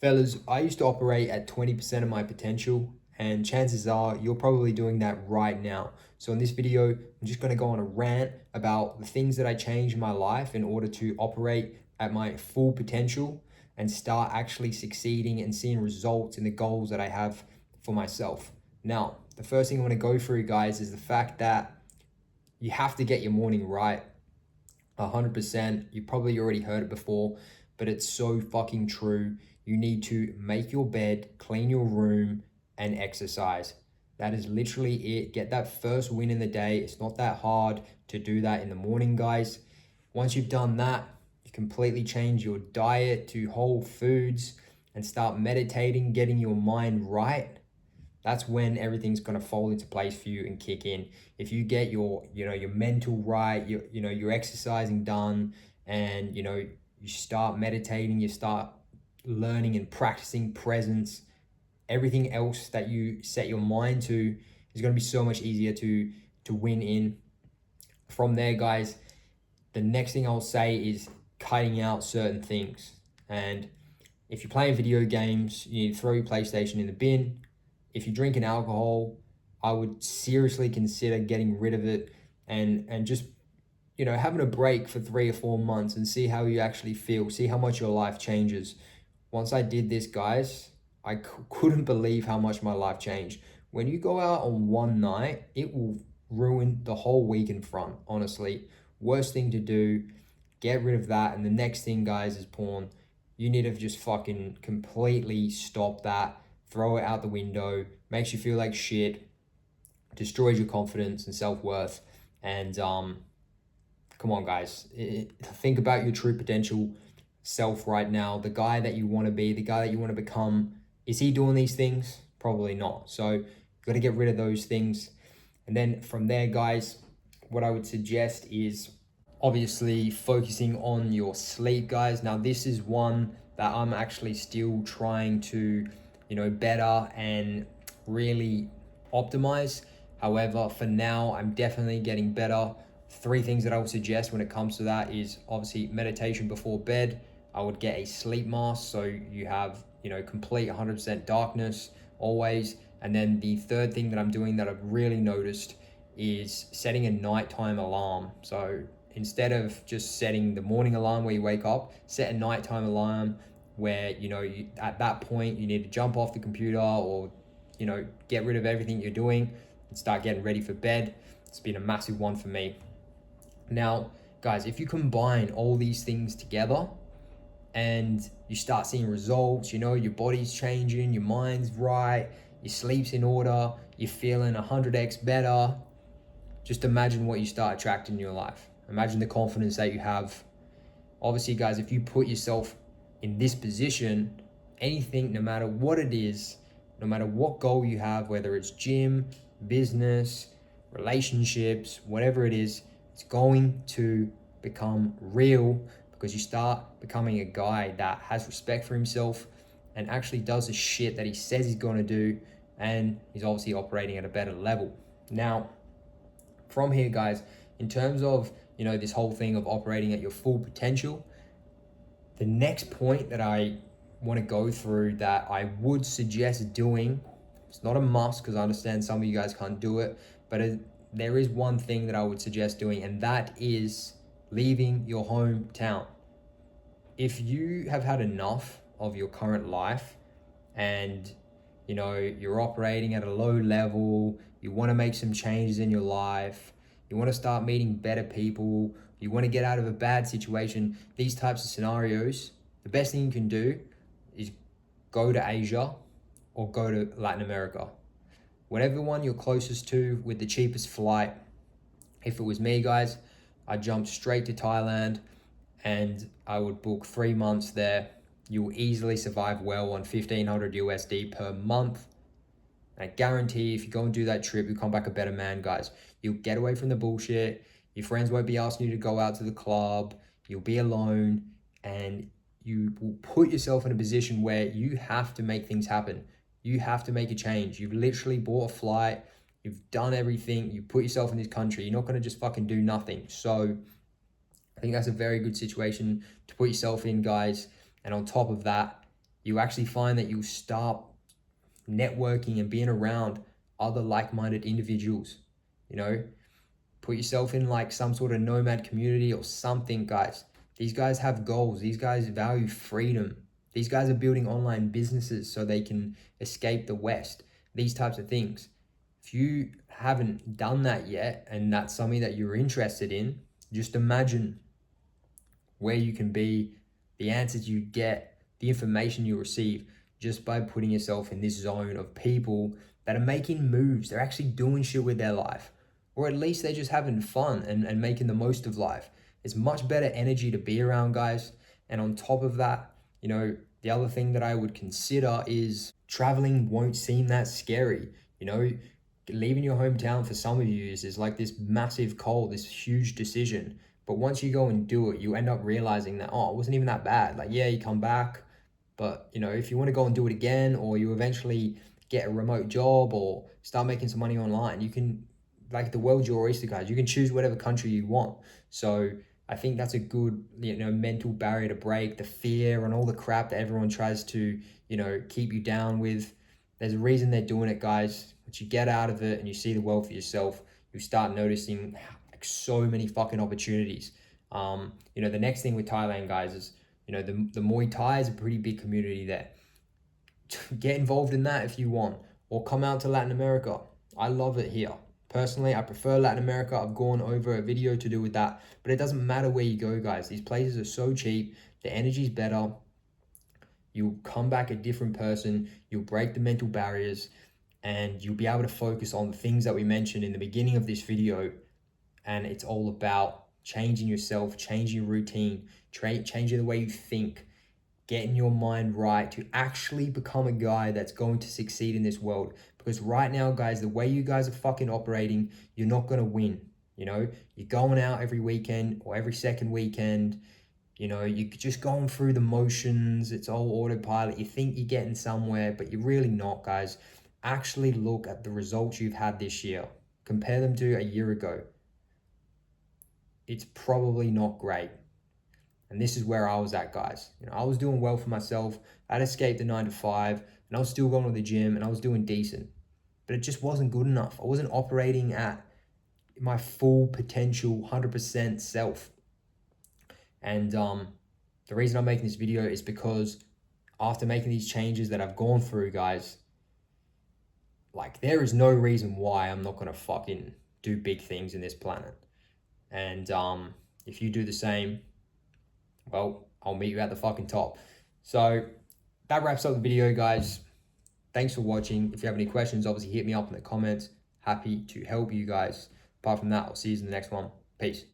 Fellas, I used to operate at 20% of my potential, and chances are you're probably doing that right now. So in this video, I'm just going to go on a rant about the things that I changed in my life in order to operate at my full potential and start actually succeeding and seeing results in the goals that I have for myself. Now, the first thing I want to go through, guys, is the fact that you have to get your morning right. 100%. You probably already heard it before, but it's so fucking true. You need to make your bed, clean your room, and exercise. That is literally it. Get that first win in the day. It's not that hard to do that in the morning, guys. Once you've done that, you completely change your diet to whole foods and start meditating, getting your mind right. That's when everything's going to fall into place for you and kick in. If you get your mental right, your exercising done, and you start meditating, you start learning and practicing presence, everything else that you set your mind to is going to be so much easier to win in. From there, guys, the next thing I'll say is cutting out certain things. And if you're playing video games, you need to throw your PlayStation in the bin. If you're drinking alcohol, I would seriously consider getting rid of it and just having a break for 3 or 4 months and see how you actually feel, see how much your life changes. Once I did this, guys, I couldn't believe how much my life changed. When you go out on one night, it will ruin the whole week in front, honestly. Worst thing to do, get rid of that. And the next thing, guys, is porn. You need to just fucking completely stop that, throw it out the window, makes you feel like shit, destroys your confidence and self-worth. And come on, guys, think about your true potential self right now. The guy that you want to be, the guy that you want to become, is he doing these things? Probably not. So you got to get rid of those things. And then from there, guys, what I would suggest is obviously focusing on your sleep, guys. Now, this is one that I'm actually still trying to, better and really optimize. However, for now, I'm definitely getting better. Three things that I would suggest when it comes to that is obviously meditation before bed. I would get a sleep mask so you have, complete 100% darkness always. And then the third thing that I'm doing that I've really noticed is setting a nighttime alarm. So instead of just setting the morning alarm where you wake up, set a nighttime alarm where at that point you need to jump off the computer or get rid of everything you're doing and start getting ready for bed. It's been a massive one for me. Now, guys, if you combine all these things together and you start seeing results, your body's changing, your mind's right, your sleep's in order, you're feeling 100x better, just imagine what you start attracting in your life. Imagine the confidence that you have. Obviously, guys, if you put yourself in this position, anything, no matter what it is, no matter what goal you have, whether it's gym, business, relationships, whatever it is, it's going to become real because you start becoming a guy that has respect for himself and actually does the shit that he says he's going to do, and he's obviously operating at a better level. Now, from here, guys, in terms of this whole thing of operating at your full potential, the next point that I want to go through that I would suggest doing, it's not a must because I understand some of you guys can't do it, but there is one thing that I would suggest doing, and that is leaving your hometown. If you have had enough of your current life and you're operating at a low level, you want to make some changes in your life, you want to start meeting better people, you want to get out of a bad situation, these types of scenarios, the best thing you can do is go to Asia or go to Latin America. Whatever one you're closest to with the cheapest flight. If it was me, guys, I'd jump straight to Thailand and I would book 3 months there. You'll easily survive well on 1,500 USD per month. And I guarantee if you go and do that trip, you'll come back a better man, guys. You'll get away from the bullshit. Your friends won't be asking you to go out to the club. You'll be alone and you will put yourself in a position where you have to make things happen. You have to make a change. You've literally bought a flight. You've done everything. You put yourself in this country. You're not going to just fucking do nothing. So I think that's a very good situation to put yourself in, guys. And on top of that, you actually find that you start networking and being around other like-minded individuals. You know, put yourself in like some sort of nomad community or something, guys. These guys have goals. These guys value freedom. These guys are building online businesses so they can escape the West. These types of things. If you haven't done that yet and that's something that you're interested in, just imagine where you can be, the answers you get, the information you receive just by putting yourself in this zone of people that are making moves. They're actually doing shit with their life, or at least they're just having fun and making the most of life. It's much better energy to be around, guys. And on top of that, you know, the other thing that I would consider is traveling won't seem that scary. You know, leaving your hometown for some of you is like this massive call, this huge decision. But once you go and do it, you end up realizing that, oh, it wasn't even that bad. Like, yeah, you come back, but you know, if you want to go and do it again, or you eventually get a remote job or start making some money online, you can, like, the world's your oyster, guys. You can choose whatever country you want. So I think that's a good, you know, mental barrier to break. The fear and all the crap that everyone tries to, you know, keep you down with. There's a reason they're doing it, guys. Once you get out of it and you see the world for yourself, you start noticing like so many fucking opportunities. You know, the next thing with Thailand, guys, is, you know, the Muay Thai is a pretty big community there. Get involved in that if you want, or come out to Latin America. I love it here. Personally, I prefer Latin America. I've gone over a video to do with that, but it doesn't matter where you go, guys. These places are so cheap. The energy's better. You'll come back a different person. You'll break the mental barriers, and you'll be able to focus on the things that we mentioned in the beginning of this video. And it's all about changing yourself, changing your routine, changing the way you think, getting your mind right to actually become a guy that's going to succeed in this world. Because right now, guys, the way you guys are fucking operating, you're not going to win. You know, you're going out every weekend or every second weekend. You know, you're just going through the motions. It's all autopilot. You think you're getting somewhere, but you're really not, guys. Actually look at the results you've had this year. Compare them to a year ago. It's probably not great. And this is where I was at, guys. You know, I was doing well for myself. I'd escaped the 9 to 5, and I was still going to the gym, and I was doing decent. But it just wasn't good enough. I wasn't operating at my full potential, 100% self. And the reason I'm making this video is because after making these changes that I've gone through, guys, like, there is no reason why I'm not going to fucking do big things in this planet. And if you do the same, well, I'll meet you at the fucking top. So that wraps up the video, guys. Thanks for watching. If you have any questions, obviously hit me up in the comments. Happy to help you guys. Apart from that, I'll see you in the next one. Peace.